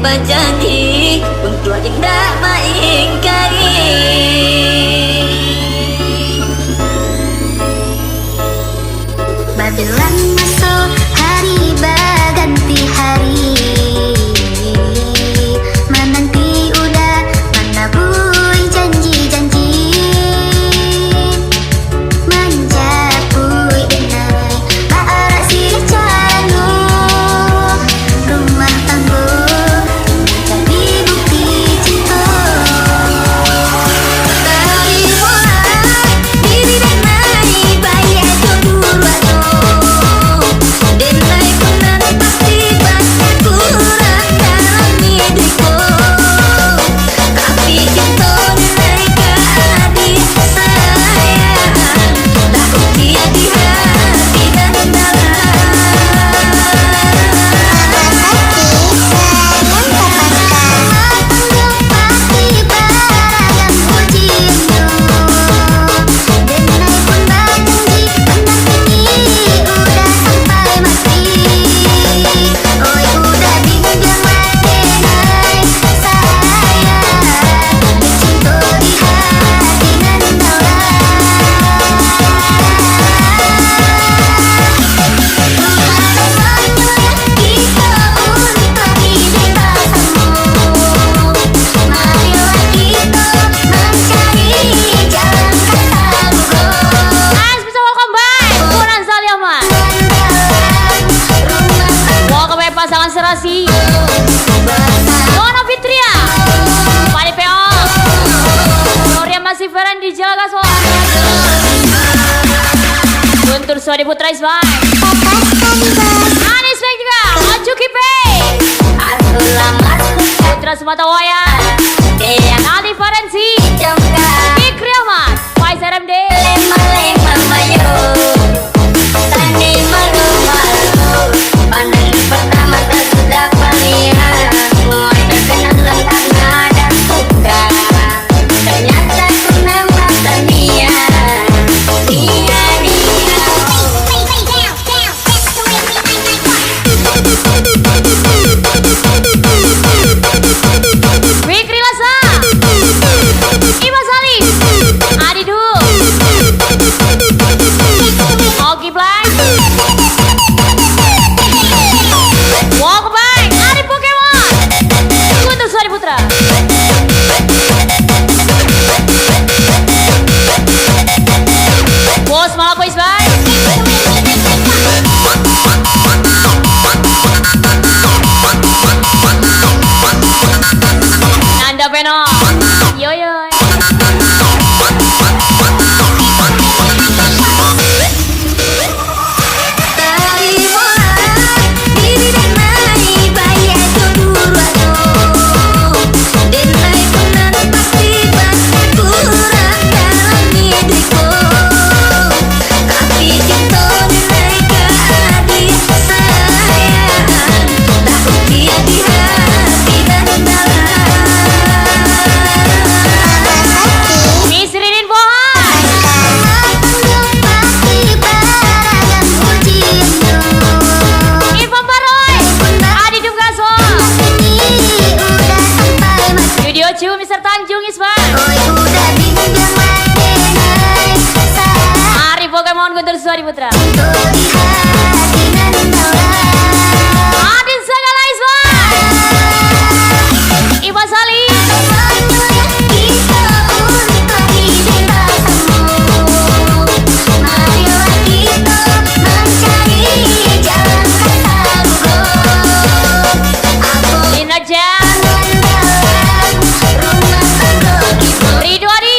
berjanji untuk tidak mengingkari. Babelan masuk hari berganti hari, menanti udah menabui janji-janji, menjapui denai baarak si canu, rumah tangguh jadi bukti cinta. Dari mulai diri dan mai bayi aja dua denai kunan pasti banyak kurang dalam hidupku, tapi cinta denai ke adik sayang tak usia di hati dan dalam. Pasangan serasi Mona Fitria Pani PO Gloria masih Feren di Jalagaswa Guntur Sodi Putra Isbay Anis Baik juga Ocu Kipe Putra Semata Wayang Nadi Farensi Fikri Ahmad Faiz RMD Pertama tak sudah melihat mulai terkenal karena ada suka, ternyata kuna mata dia. Fikri Lasa Ima Salim Adi Du Oki Black Walk back, Ari Pokemon Guntur Sodi Putra Bos Malako Isbay Nanda Peno Yoyo Dari mulai diri dan mai bayi aja dua denai kunan pasti banyak kurang dalam hidupku, tapi cinta denai ke adik sayang tak usia di hati dan dalam. Miss Ridin Bohan Irfan Baroy Adi Dubgaso Studio Cu Mr. Tanjung Isbay Ari Pokemon Guntur Sodi Putra Adin Sagala Isbay Iba Salim Lina Jan Ridho Adi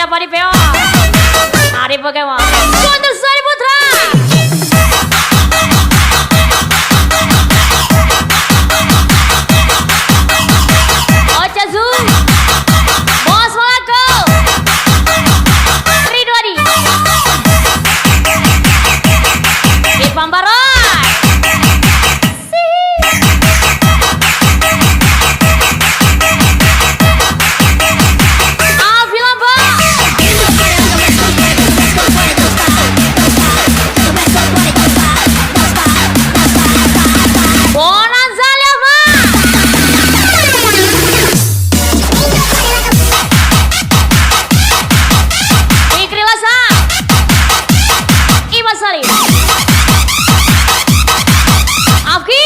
Ada Padi Peo, Ari Pokemon, Guntur Sari Putra. Ocha Zul, Bos Malako, Ridwani, Ipam Barat, Alfi Lamba, Bonanza Lama, Fikri Lasa, Imas Salim, Afki,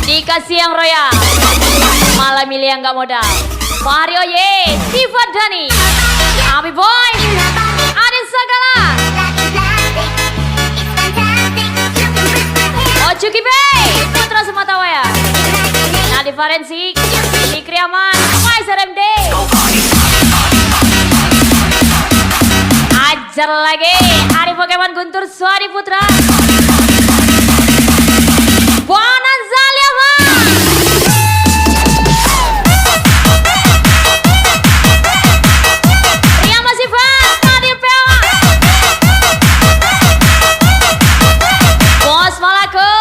dikasih yang royal, malah milih yang gak modal. Fahri Oye, Diva Dani, Abi Boy, Adin Sagala, Ocuki Bey, Putra Sematawaya, Nadi Forensik, Fikri Aman, Faisal MD. Ajar lagi, Ari Pokemon Guntur Suari Putra, Bonanza Lama, Ria Masifat, Fadil Pewa, Bos Malako,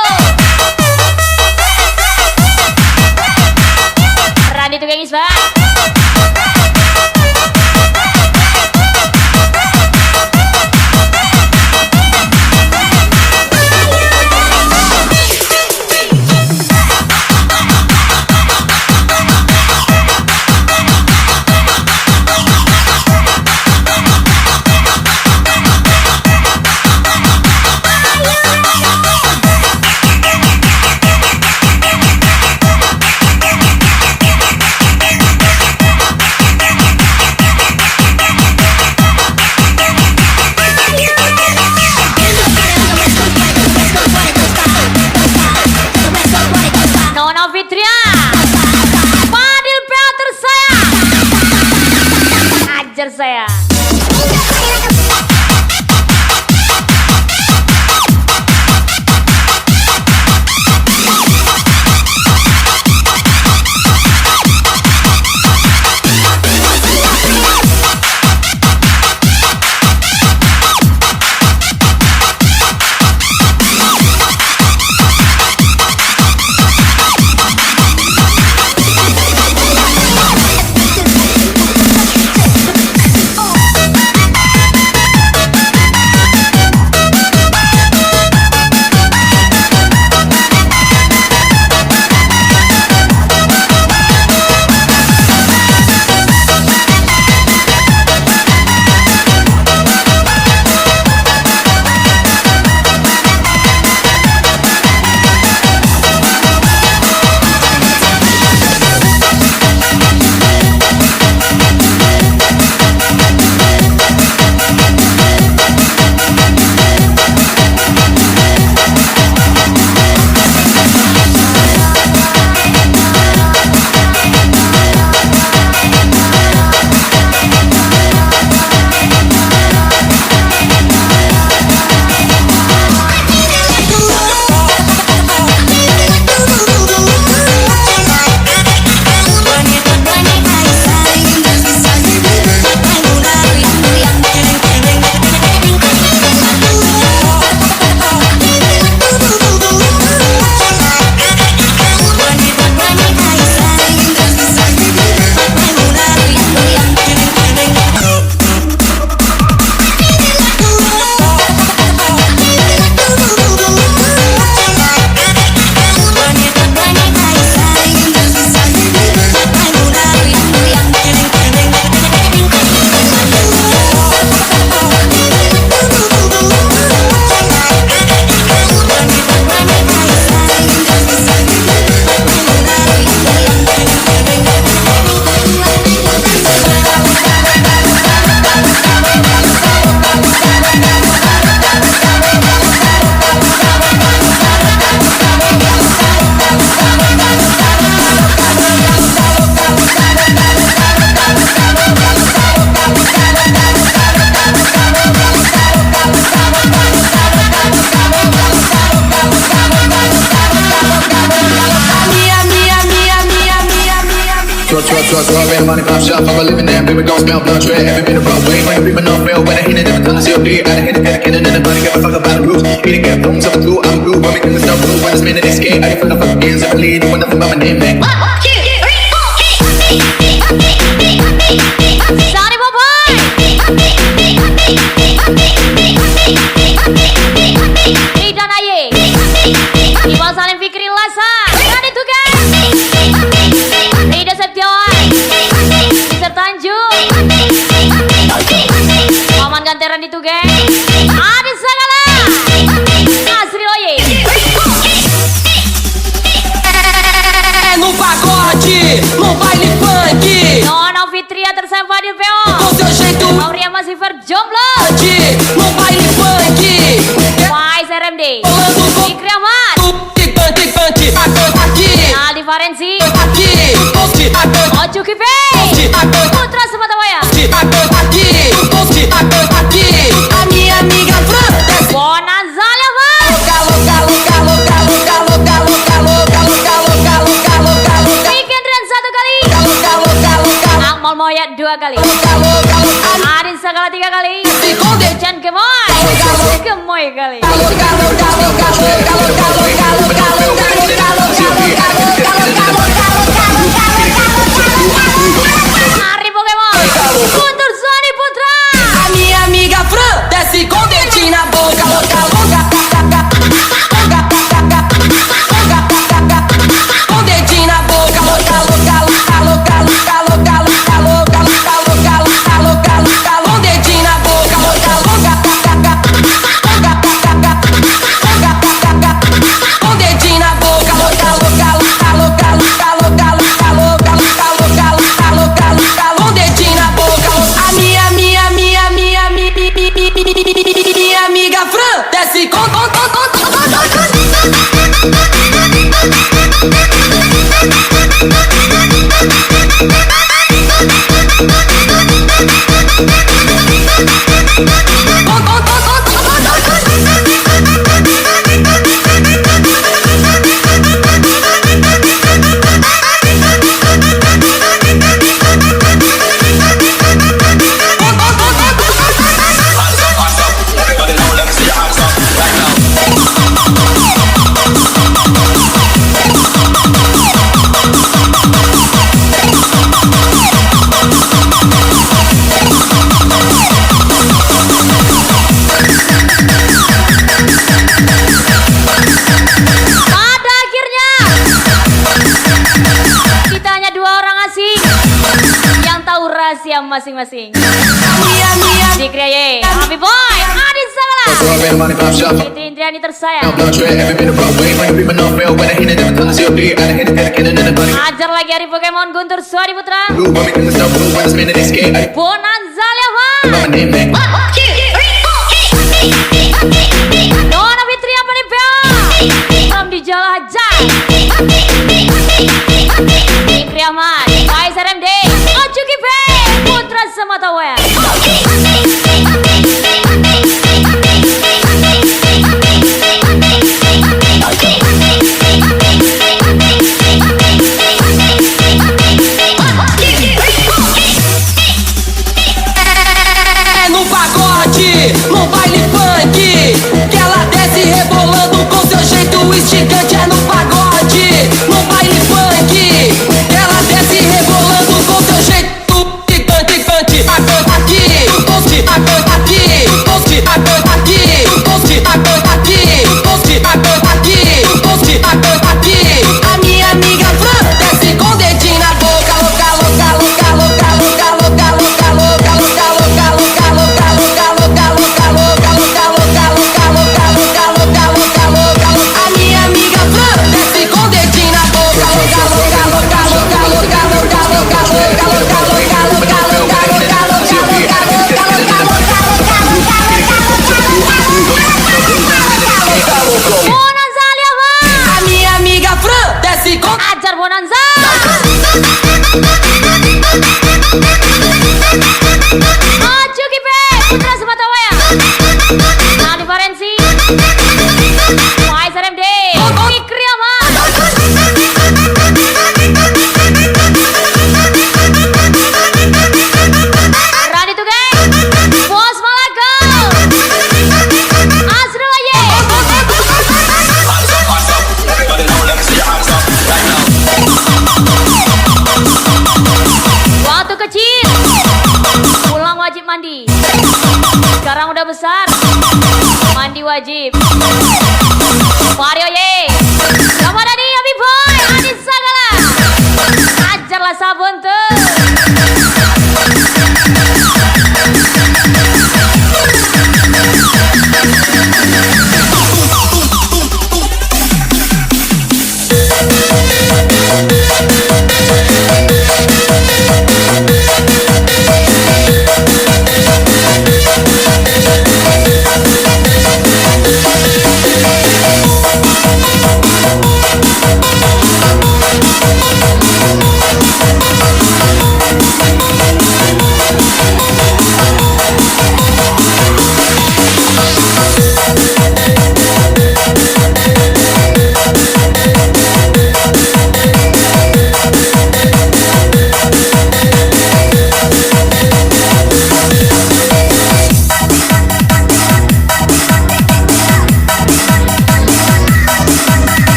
Randi Tukang Isba, Nona Fitria, Fadil Pewa tersayang, ajar saya. shorts, raw red, money pop shop. I'm living there, baby, gon' smell blood red. Every bit of Broadway, when you reap enough fail, when I hit it, every time I see a beat, I hit it, cannon, and nobody give a fuck about the rules. Eating get boom, so I'm blue, when we do the stuff blue, when it's minute they skate, I feel the fucking ends, I believe, when nothing but my name, man. Sari Boboy. Ridan Aye. Iwan Salim Fikri Lasa. Dan itu guys. Rida Septiawan. Mister Tanjung. Paman Ganteran itu guys. Adi Sagala. Asri Oye. No pagode, no baile funk. Nona Fitria tersayang Fadil Peo. Com seu jeito Auria masih berjomblo. no baile funk. Wise RMD. Rolando com Fikri Ahmad. ticante, aqui, Naldi Farensi. aqui, poste, Ocu Kipe. Putra Sematawaya. aqui, poste, aqui. A minha amiga Fran desce Bonanza Leva. Weekend Run 1 kali. Akmal Moyat 2 kali. Arin Sagala 3 kali. Chan Gemoy. Gemoy kali. Hari Pokemon. Guntur Suani Putra. a minha amiga Fran desce com dedinho na boca, com dedinho na boca, com dedinho na boca, com dedinho na boca, com dedinho na boca. A minha amiga Fran desce com Pada akhirnya kita hanya 2 orang asing yang tahu rahasia masing-masing. Fikri Aye, Happy Boy, Adi Sagala. Raw red, money pop shop. Fitri Indriani tersayang. Blood red, every bit of Broadway, when you reap enough fail, when I hit it, every time I see a beat, I hit it, cannon, and nobody Ajar lagi Hari Pokemon Guntur Suadi Putra. blue, when we do the stuff blue, when it's minute they skate, I Bonanza Leva. feel my name, man. Nona Fitri apa nih Peo? From di Jalajah. Fikri Ahmad, Faiz RMD, Ocu Kipe, Putra Sematawaya. no pagode, no baile funk. Que ela desce rebolando com seu jeito esticante. É no pagode, no baile funk. Ela desce rebolando com seu jeito esticante. Aqui, poste, aqui, poste, aqui. A minha amiga Fran desce com o dedinho na boca, a minha amiga Fran desce com o dedinho na boca, Bonanza Leva. a minha amiga Fran desce com Ajar Bonanza. Ocu Kipe, Putra Sematawaya. Naldi Farensi. Faiz RMD, Fikri Ahmad. Sekarang udah besar, mandi wajib. Vario ye, sama Dani Abi Boy, Adit Sagala. Ajarlah sabun tuh.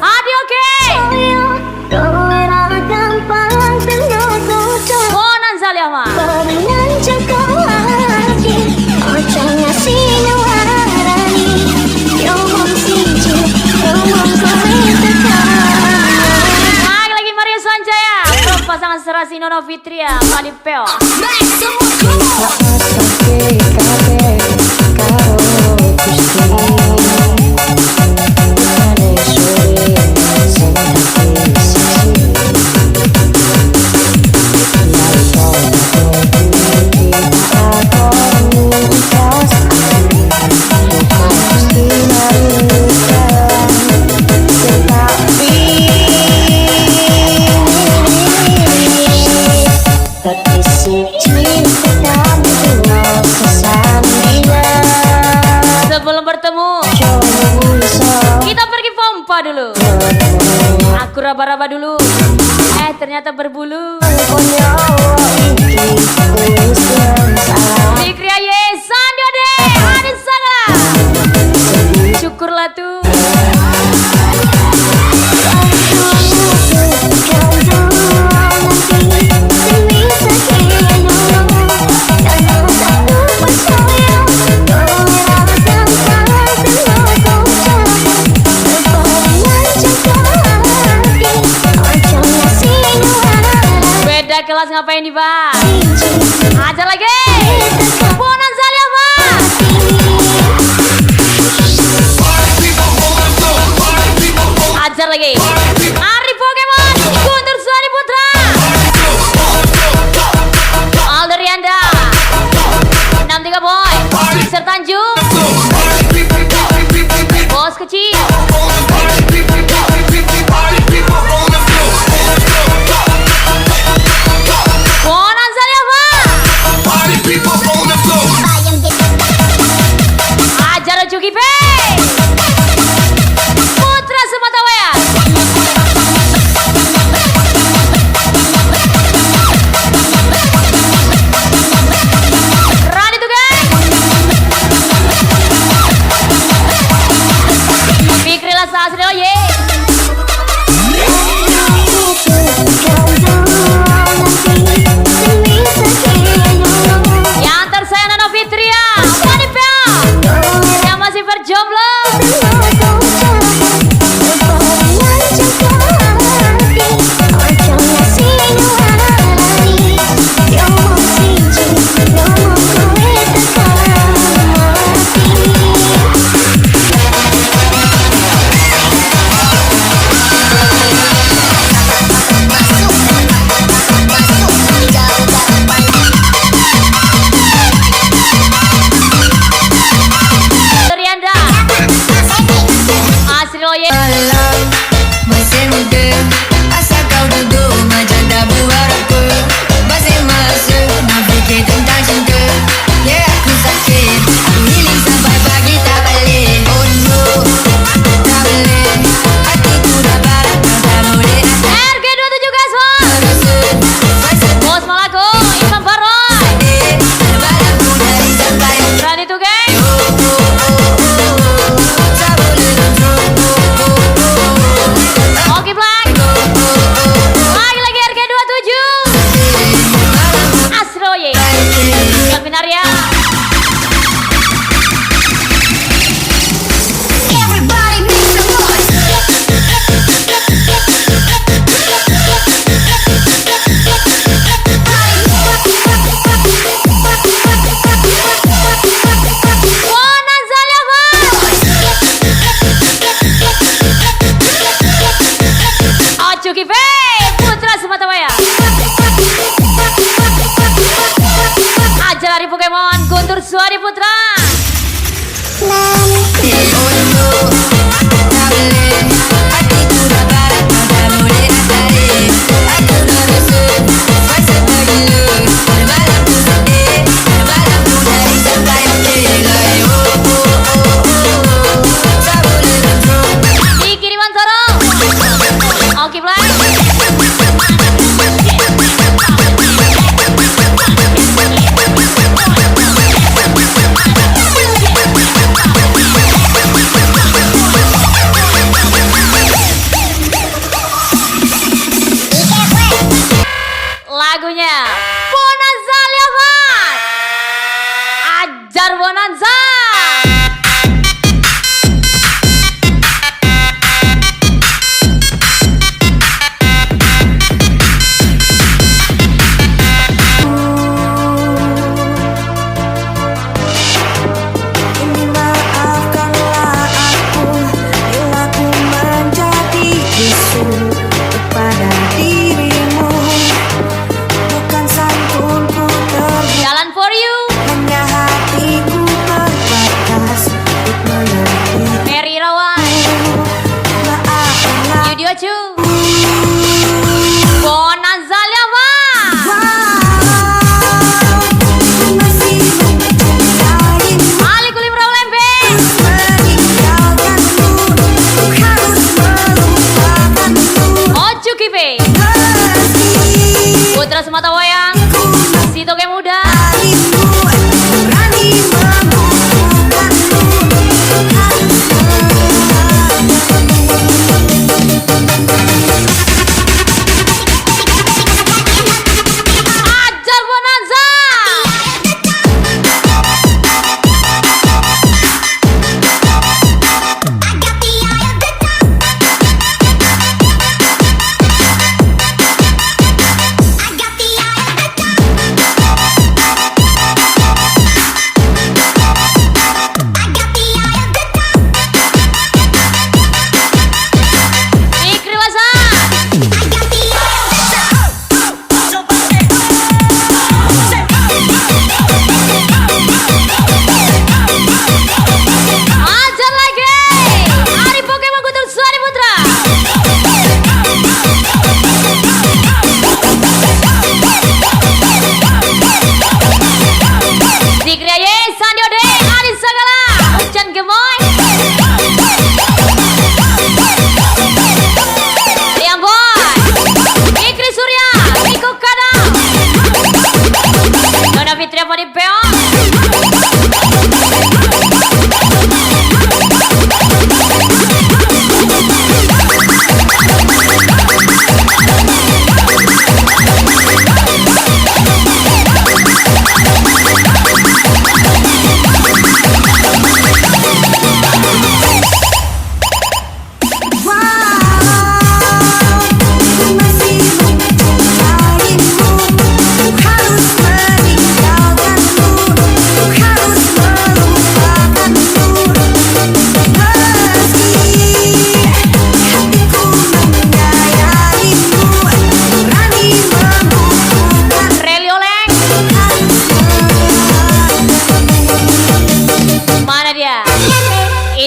Adi oke. Bonan Zaliama. Lagi Maria Sanjaya. Pasangan Serasi Nono Fitria, Padipeo. Sebelum bertemu, kita pergi pompa dulu. Aku raba-raba dulu. Ternyata berbulu. Fikri Aye, Sandio deh, Adit Sagala. Syukurlah tuh. Beda kelas ngapain dibahas? Ajar lagi. Bonan Zaliama. Ajar lagi. Ari Pokemon, Guntur Suhadi Putra, Alderianda, 63 Boy, Sir Tanjung, Bos Kecil, Bonan Zaliama. Ajar Cuki P, Putra Sematawaya. Rani tuh guys. Fikri Lasa Asri Oye. Yang tersayang Nono Fitria, Padipeo. Yang masih berjomblo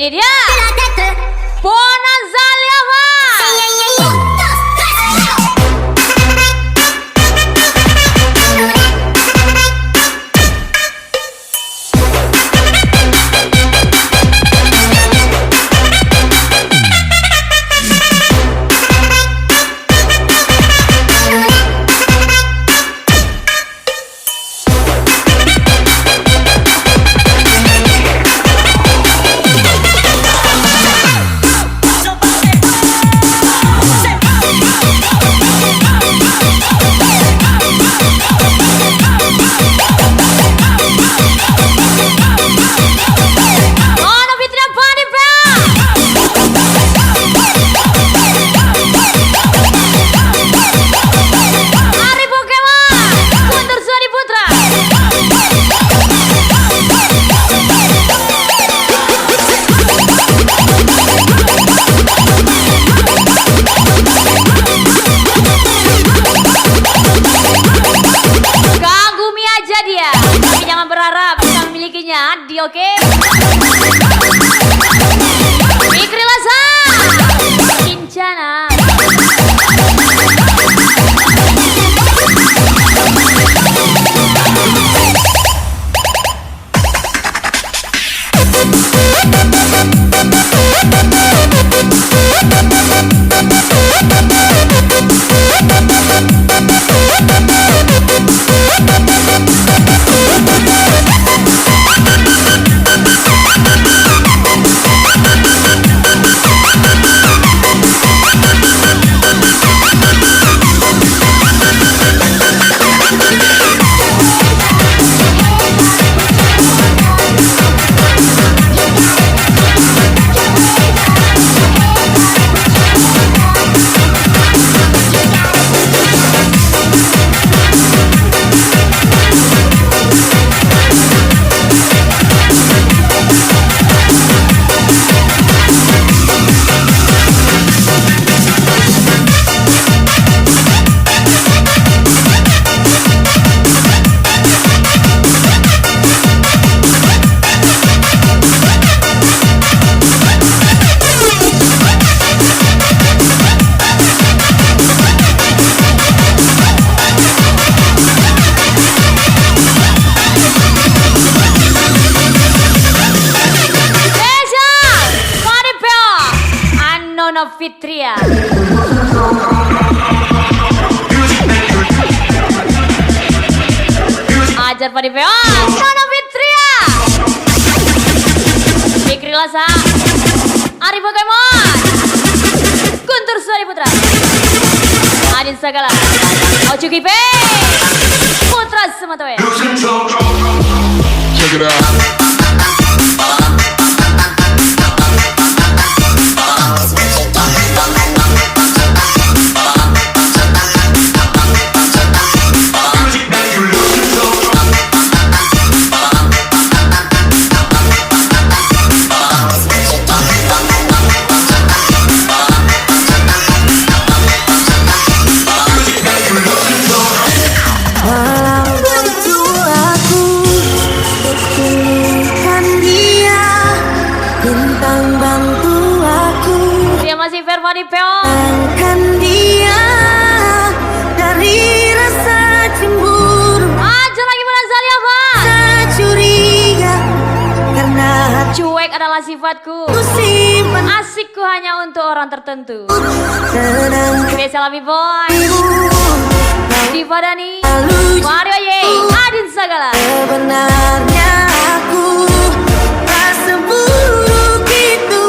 Ini dia Bonazalia oke? Fikri Lasa Kincana Fitria Ajar Padi Peon Nona Fitria Fikri Lasa Ari Pokemon Guntur Suari Putra Adin Sagala Ocu Kipe Putra Sematoya Check it out. Verdi Peon Angkan dia dari rasa cemburu. Aja lagi Bonazalia Pak Tak curiga karena Cuek adalah sifatku aku simpan Asikku hanya untuk orang tertentu tenang Spesial Abi Boy Diva Dani lalu Mario Ye Adin Sagala sebenarnya aku tak seburuk itu.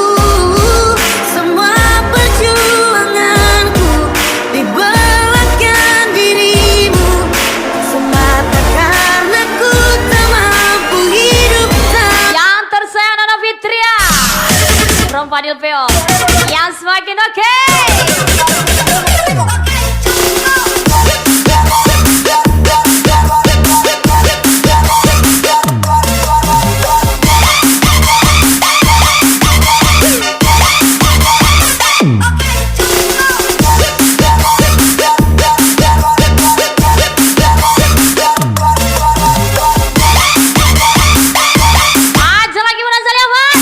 Semua perjuanganku di belakang dirimu semata karena ku tak mampu hidup tanpa Yang tersayang Nona Fitria From Fadil Peo Yang semakin oke Aja lagi Bonazalia Pak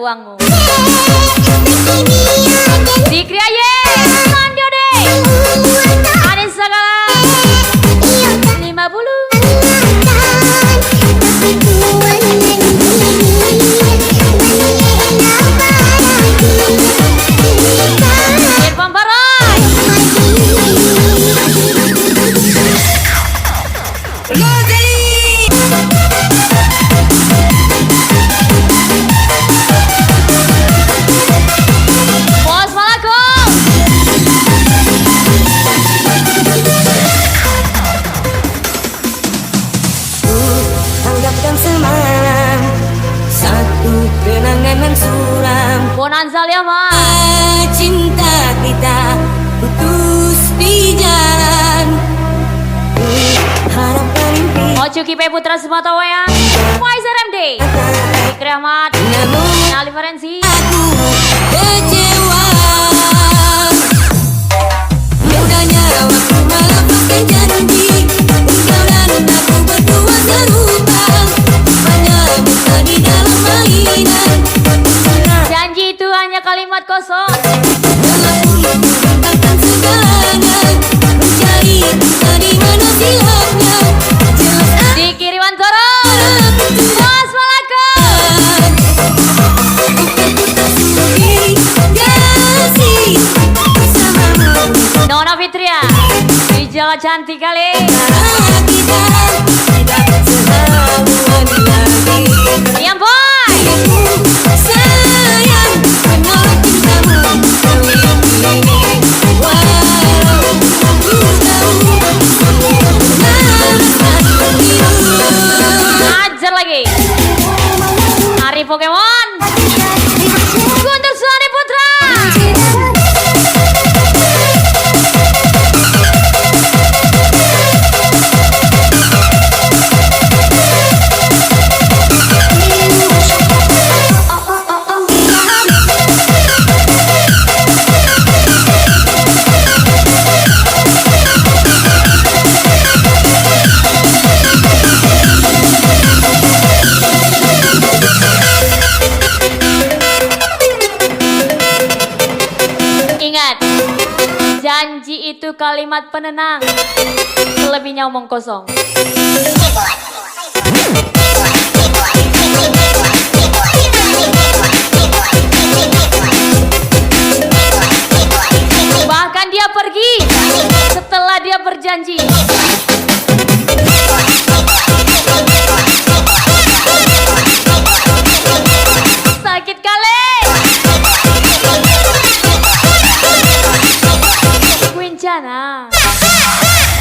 uangmu. Dikri aye, Sandio deh. Ada segala 50. Irfan Barai. Bos Malaku. Anggapkan semalam satu kenangan suram. Bonanza Liama. Cinta kita putus di jalan. Harapkan mimpi Ocuki P Putra Sematawayang. Faizar MD. Fikri Ahmad. namun Nali Ferensi. aku kecewa. Mudahnya waktu melepaskan janji. Engkau dan aku berdua serupa. Hanya bisa di dalam mainan. Janji itu hanya kalimat kosong. Aku meninggalkan segalanya. Mencari cinta di mana silapnya. Jelas Diki Riwantoro. Bos Malaku. kasih bersamamu. Nona Fitria. Wijala cantik kali. Karena kita tidak sehaluan lagi. Liam Boy. Sayang menolak cintamu kali ini. Walau aku tahu harus biru. Ajar lagi. Ari Pokemon. Guntur Suhani Putra. Ingat, janji itu kalimat penenang. Selebihnya omong kosong. Bahkan dia pergi setelah dia berjanji